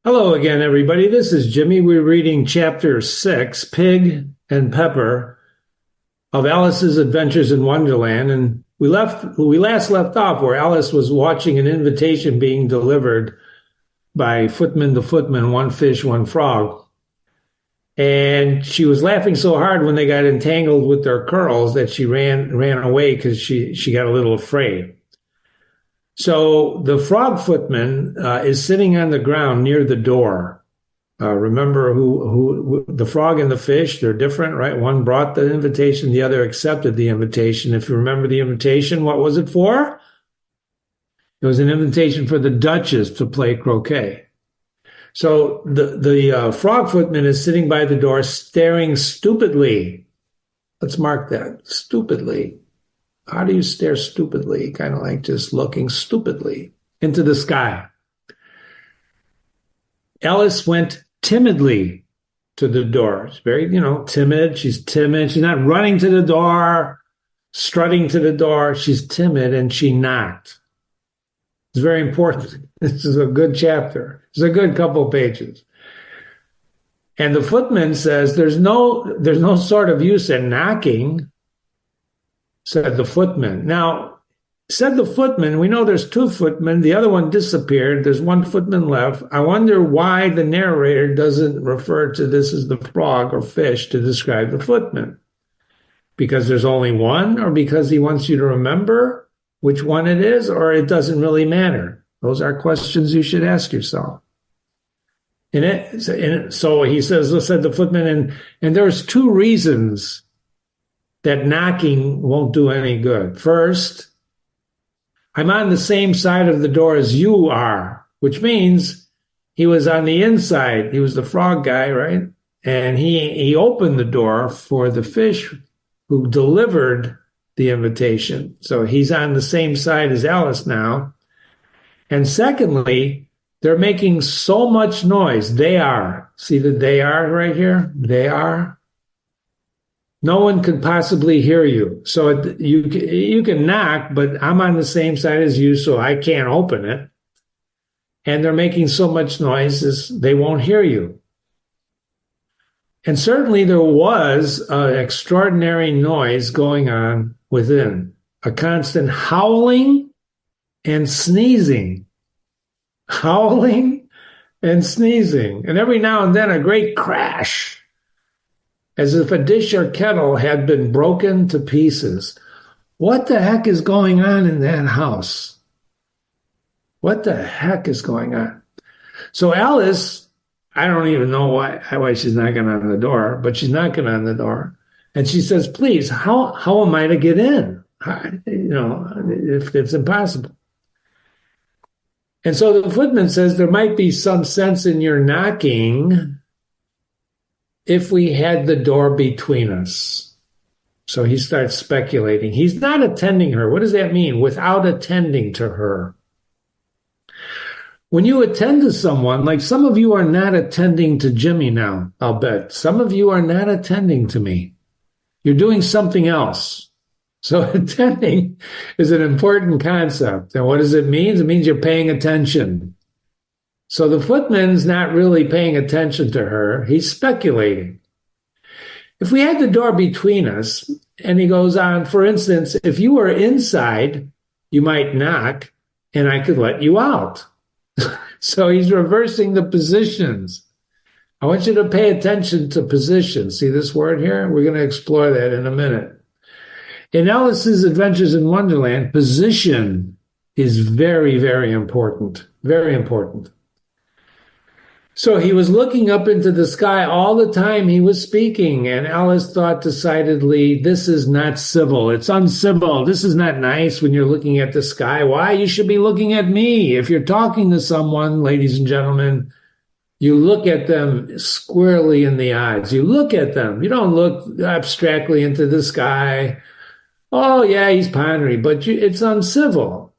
Hello again, everybody. This is Jimmy. We're reading chapter 6, Pig and Pepper, of Alice's Adventures in Wonderland. And we last left off where Alice was watching an invitation being delivered by footman to footman, one fish, one frog. And she was laughing so hard when they got entangled with their curls that she ran away because she got a little afraid. So the frog footman is sitting on the ground near the door. Remember who the frog and the fish, they're different, right? One brought the invitation, the other accepted the invitation. If you remember the invitation, what was it for? It was an invitation for the Duchess to play croquet. So the frog footman is sitting by the door staring stupidly. Let's mark that, stupidly. How do you stare stupidly? Kind of like just looking stupidly into the sky. Alice went timidly to the door. She's very, timid. She's timid. She's not running to the door, strutting to the door. She's timid and she knocked. It's very important. This is a good chapter. It's a good couple pages. And the footman says, there's no sort of use in knocking, said the footman. Now, said the footman, we know there's two footmen. The other one disappeared. There's one footman left. I wonder why the narrator doesn't refer to this as the frog or fish to describe the footman. Because there's only one, or because he wants you to remember which one it is, or it doesn't really matter? Those are questions you should ask yourself. So he says, said the footman, and there's two reasons that knocking won't do any good. First, I'm on the same side of the door as you are, which means he was on the inside. He was the frog guy, right? And he opened the door for the fish who delivered the invitation. So he's on the same side as Alice now. And secondly, they're making so much noise. They are. See the they are right here? They are. No one could possibly hear you. So you can knock, but I'm on the same side as you, so I can't open it. And they're making so much noise, they won't hear you. And certainly there was an extraordinary noise going on within, a constant howling and sneezing. Howling and sneezing. And every now and then a great crash, as if a dish or kettle had been broken to pieces. What the heck is going on in that house? What the heck is going on? So Alice, I don't even know why she's knocking on the door, but she's knocking on the door. And she says, please, how am I to get in? If it's impossible. And so the footman says, there might be some sense in your knocking if we had the door between us. So he starts speculating. He's not attending her. What does that mean? Without attending to her. When you attend to someone, like some of you are not attending to Jimmy now, I'll bet. Some of you are not attending to me. You're doing something else. So attending is an important concept. And what does it mean? It means you're paying attention. So the footman's not really paying attention to her. He's speculating. If we had the door between us, and he goes on, for instance, if you were inside, you might knock, and I could let you out. So he's reversing the positions. I want you to pay attention to position. See this word here? We're going to explore that in a minute. In Alice's Adventures in Wonderland, position is very, very important. Very important. So he was looking up into the sky all the time he was speaking, and Alice thought decidedly, this is not civil. It's uncivil. This is not nice when you're looking at the sky. Why? You should be looking at me. If you're talking to someone, ladies and gentlemen, you look at them squarely in the eyes. You look at them. You don't look abstractly into the sky. Oh, yeah, he's pondering, but it's uncivil.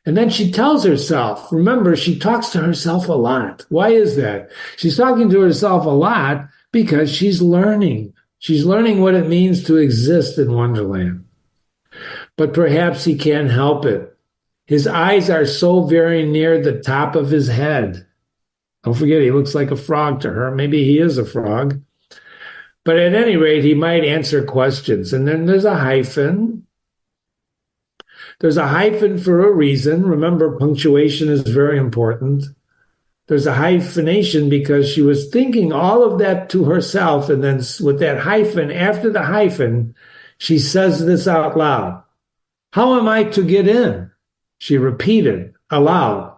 And then she tells herself, remember, she talks to herself a lot. Why is that? She's talking to herself a lot because she's learning. She's learning what it means to exist in Wonderland. But perhaps he can't help it. His eyes are so very near the top of his head. Don't forget, he looks like a frog to her. Maybe he is a frog. But at any rate, he might answer questions. And then there's a hyphen. There's a hyphen for a reason. Remember, punctuation is very important. There's a hyphenation because she was thinking all of that to herself. And then with that hyphen, after the hyphen, she says this out loud. How am I to get in? She repeated aloud.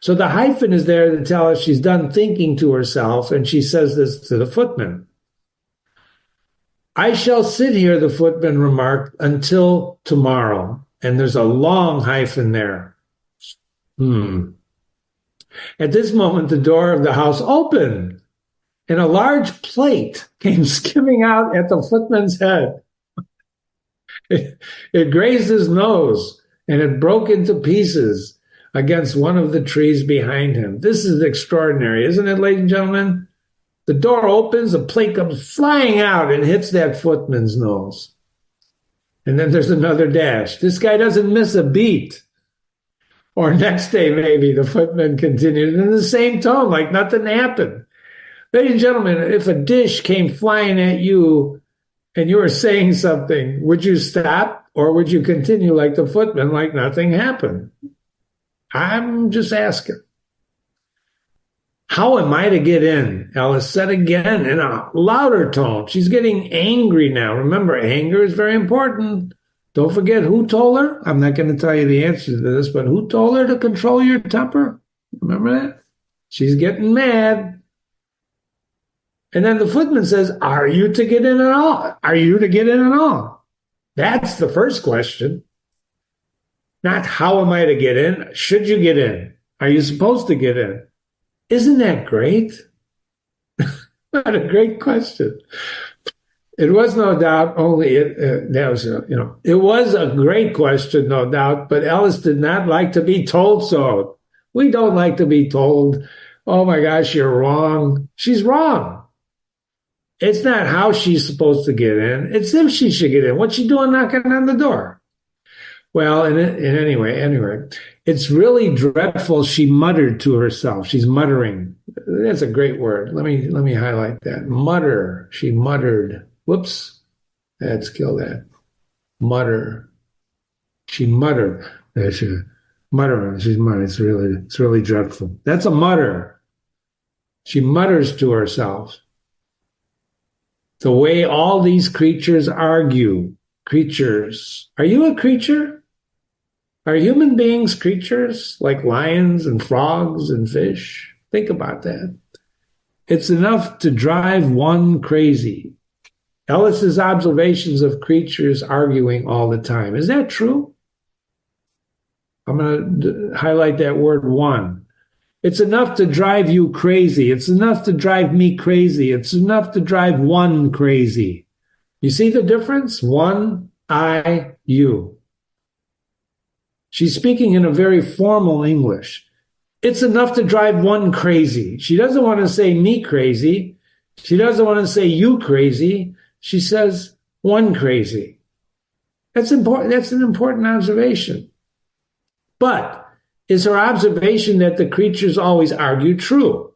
So the hyphen is there to tell us she's done thinking to herself, and she says this to the footman. I shall sit here, the footman remarked, until tomorrow. And there's a long hyphen there. At this moment, the door of the house opened, and a large plate came skimming out at the footman's head. It grazed his nose, and it broke into pieces against one of the trees behind him. This is extraordinary, isn't it, ladies and gentlemen? The door opens, a plate comes flying out and hits that footman's nose. And then there's another dash. This guy doesn't miss a beat. Or next day, maybe, the footman continued in the same tone, like nothing happened. Ladies and gentlemen, if a dish came flying at you and you were saying something, would you stop or would you continue like the footman, like nothing happened? I'm just asking. How am I to get in? Alice said again in a louder tone. She's getting angry now. Remember, anger is very important. Don't forget who told her. I'm not going to tell you the answer to this, but who told her to control your temper? Remember that? She's getting mad. And then the footman says, are you to get in at all? Are you to get in at all? That's the first question. Not how am I to get in? Should you get in? Are you supposed to get in? Isn't that great? What a great question. It was no doubt it was a great question, no doubt, but Alice did not like to be told so. We don't like to be told, oh my gosh, you're wrong. She's wrong. It's not how she's supposed to get in. It's if she should get in. What's she doing knocking on the door? Well, and anyway, it's really dreadful. She muttered to herself. She's muttering. That's a great word. Let me highlight that. Mutter. She muttered. Whoops. Let's kill that. Mutter. She muttered. She's muttering. It's really dreadful. That's a mutter. She mutters to herself. The way all these creatures argue. Creatures. Are you a creature? Are human beings creatures like lions and frogs and fish? Think about that. It's enough to drive one crazy. Ellis's observations of creatures arguing all the time. Is that true? I'm going to highlight that word one. It's enough to drive you crazy. It's enough to drive me crazy. It's enough to drive one crazy. You see the difference? One, I, you. She's speaking in a very formal English. It's enough to drive one crazy. She doesn't want to say me crazy. She doesn't want to say you crazy. She says one crazy. That's important. That's an important observation. But is her observation that the creatures always argue true?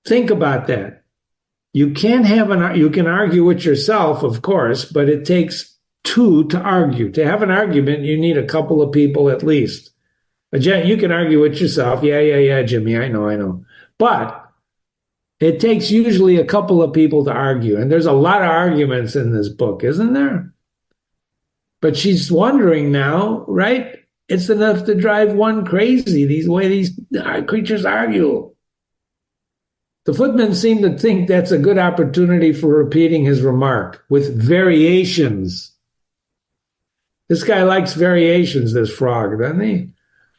Think about that. You can argue with yourself, of course, but it takes two to argue. To have an argument, you need a couple of people at least. You can argue with yourself. Yeah, Jimmy, I know. But it takes usually a couple of people to argue. And there's a lot of arguments in this book, isn't there? But she's wondering now, right? It's enough to drive one crazy, the way these creatures argue. The footman seemed to think that's a good opportunity for repeating his remark with variations. This guy likes variations, this frog, doesn't he?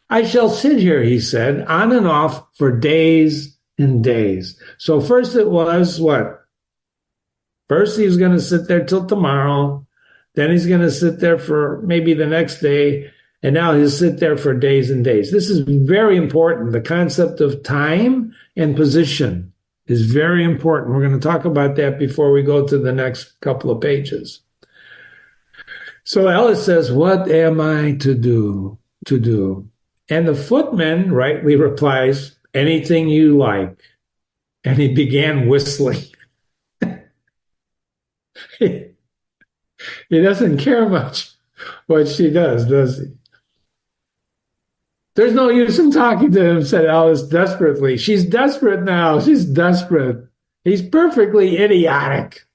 I shall sit here, he said, on and off for days and days. So first it was what? First he was going to sit there till tomorrow. Then he's going to sit there for maybe the next day. And now he'll sit there for days and days. This is very important. The concept of time and position is very important. We're going to talk about that before we go to the next couple of pages. So Alice says, what am I to do? And the footman rightly replies, anything you like. And he began whistling. He doesn't care much what she does he? There's no use in talking to him, said Alice desperately. She's desperate now. She's desperate. He's perfectly idiotic.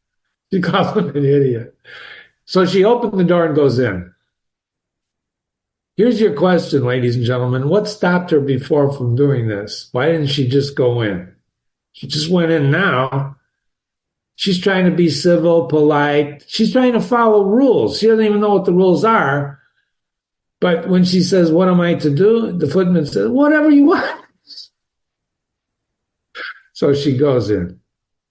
She calls him an idiot. So she opened the door and goes in. Here's your question, ladies and gentlemen. What stopped her before from doing this? Why didn't she just go in? She just went in now. She's trying to be civil, polite. She's trying to follow rules. She doesn't even know what the rules are. But when she says, what am I to do? The footman says, whatever you want. So she goes in.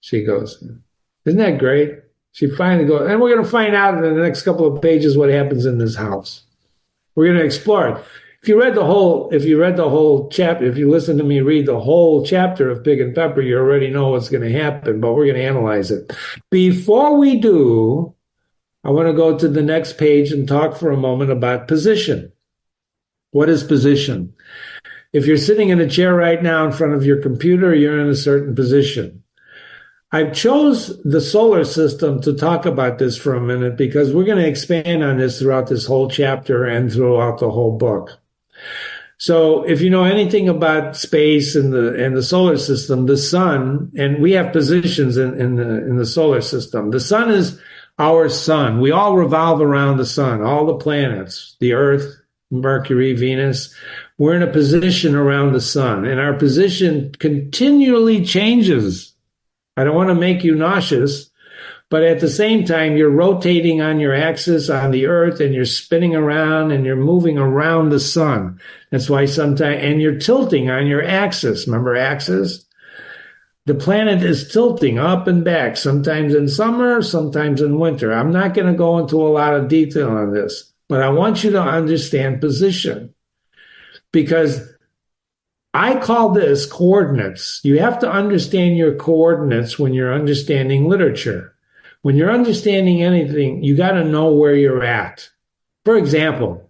She goes in. Isn't that great? She finally goes, and we're going to find out in the next couple of pages what happens in this house. We're going to explore it. If you read the whole chapter, if you listen to me read the whole chapter of Pig and Pepper, you already know what's going to happen, but we're going to analyze it. Before we do, I want to go to the next page and talk for a moment about position. What is position? If you're sitting in a chair right now in front of your computer, you're in a certain position. I chose the solar system to talk about this for a minute because we're going to expand on this throughout this whole chapter and throughout the whole book. So if you know anything about space and the solar system, the sun, and we have positions in the solar system. The sun is our sun. We all revolve around the sun, all the planets, the Earth, Mercury, Venus. We're in a position around the sun, and our position continually changes. I don't want to make you nauseous, but at the same time, you're rotating on your axis on the Earth, and you're spinning around, and you're moving around the sun. That's why sometimes, and you're tilting on your axis. Remember axis? The planet is tilting up and back, sometimes in summer, sometimes in winter. I'm not going to go into a lot of detail on this, but I want you to understand position, because I call this coordinates. You have to understand your coordinates when you're understanding literature. When you're understanding anything, you got to know where you're at. For example,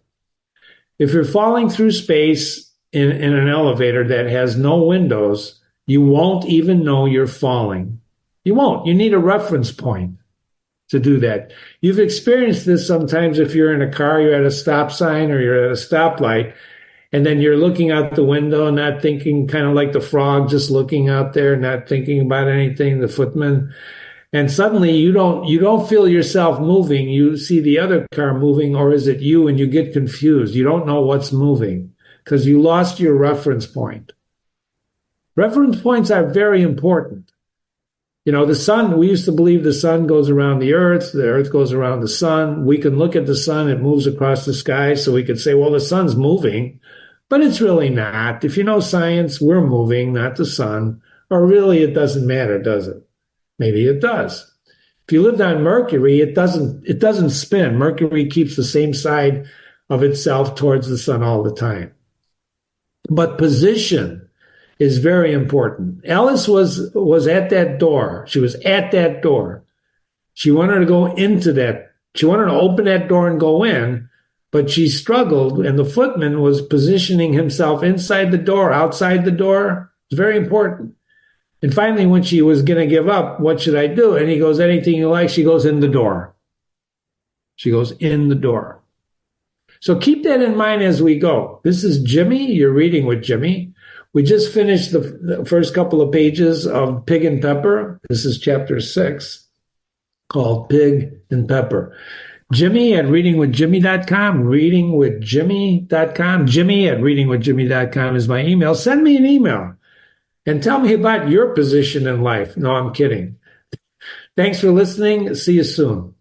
if you're falling through space in an elevator that has no windows, you won't even know you're falling. You won't. You need a reference point to do that. You've experienced this sometimes if you're in a car, you're at a stop sign or you're at a stoplight, and then you're looking out the window and not thinking, kind of like the frog, just looking out there, not thinking about anything, the footman. And suddenly you don't feel yourself moving. You see the other car moving, or is it you? And you get confused. You don't know what's moving because you lost your reference point. Reference points are very important. You know, the sun, we used to believe the sun goes around the earth goes around the sun. We can look at the sun, it moves across the sky, so we could say, well, the sun's moving, but it's really not. If you know science, we're moving, not the sun. Or really, it doesn't matter, does it? Maybe it does. If you lived on Mercury, it doesn't spin. Mercury keeps the same side of itself towards the sun all the time. But position is very important. Alice was at that door. She was at that door. She wanted to go into that. She wanted to open that door and go in, but she struggled, and the footman was positioning himself inside the door, outside the door. It's very important. And finally, when she was going to give up, what should I do? And he goes, anything you like. She goes in the door. She goes in the door. So keep that in mind as we go. This is Jimmy. You're reading with Jimmy. We just finished the first couple of pages of Pig and Pepper. This is chapter 6, called Pig and Pepper. Jimmy at readingwithjimmy.com, readingwithjimmy.com. Jimmy at readingwithjimmy.com is my email. Send me an email and tell me about your position in life. No, I'm kidding. Thanks for listening. See you soon.